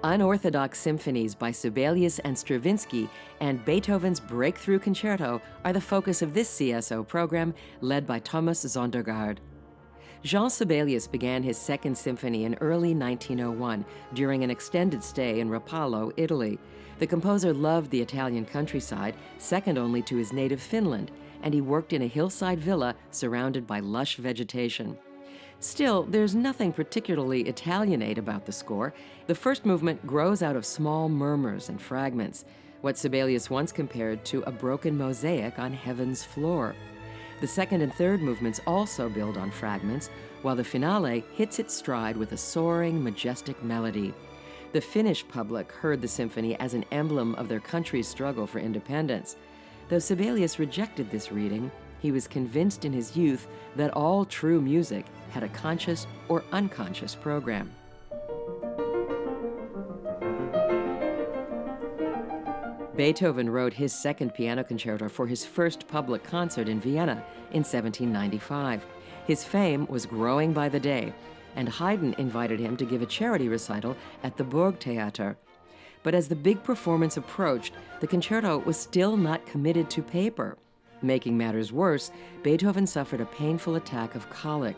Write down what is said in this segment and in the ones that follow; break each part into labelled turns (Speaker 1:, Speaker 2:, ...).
Speaker 1: Unorthodox symphonies by Sibelius and Stravinsky and Beethoven's breakthrough concerto are the focus of this CSO program, led by Thomas Zondergaard. Jean Sibelius began his Second Symphony in early 1901 during an extended stay in Rapallo, Italy. The composer loved the Italian countryside, second only to his native Finland, and he worked in a hillside villa surrounded by lush vegetation. Still, there's nothing particularly Italianate about the score. The first movement grows out of small murmurs and fragments, what Sibelius once compared to a broken mosaic on heaven's floor. The second and third movements also build on fragments, while the finale hits its stride with a soaring, majestic melody. The Finnish public heard the symphony as an emblem of their country's struggle for independence. Though Sibelius rejected this reading, he was convinced in his youth that all true music had a conscious or unconscious program. Beethoven wrote his second piano concerto for his first public concert in Vienna in 1795. His fame was growing by the day, and Haydn invited him to give a charity recital at the Burgtheater. But as the big performance approached, the concerto was still not committed to paper. Making matters worse, Beethoven suffered a painful attack of colic.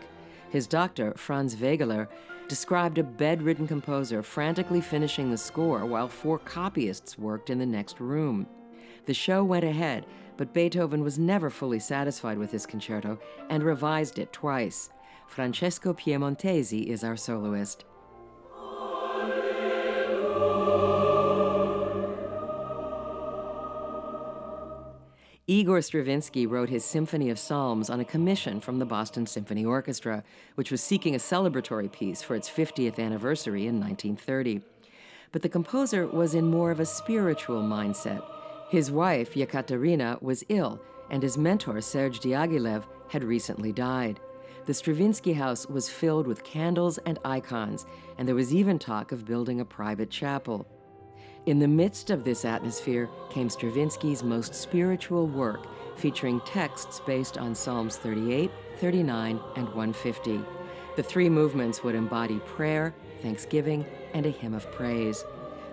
Speaker 1: His doctor, Franz Wegeler, described a bedridden composer frantically finishing the score while 4 copyists worked in the next room. The show went ahead, but Beethoven was never fully satisfied with his concerto and revised it twice. Francesco Piemontesi is our soloist. Igor Stravinsky wrote his Symphony of Psalms on a commission from the Boston Symphony Orchestra, which was seeking a celebratory piece for its 50th anniversary in 1930. But the composer was in more of a spiritual mindset. His wife, Yekaterina, was ill, and his mentor, Serge Diaghilev, had recently died. The Stravinsky house was filled with candles and icons, and there was even talk of building a private chapel. In the midst of this atmosphere came Stravinsky's most spiritual work, featuring texts based on Psalms 38, 39, and 150. The 3 movements would embody prayer, thanksgiving, and a hymn of praise.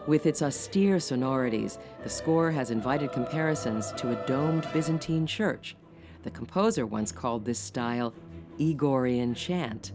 Speaker 1: With its austere sonorities, the score has invited comparisons to a domed Byzantine church. The composer once called this style Igorian chant.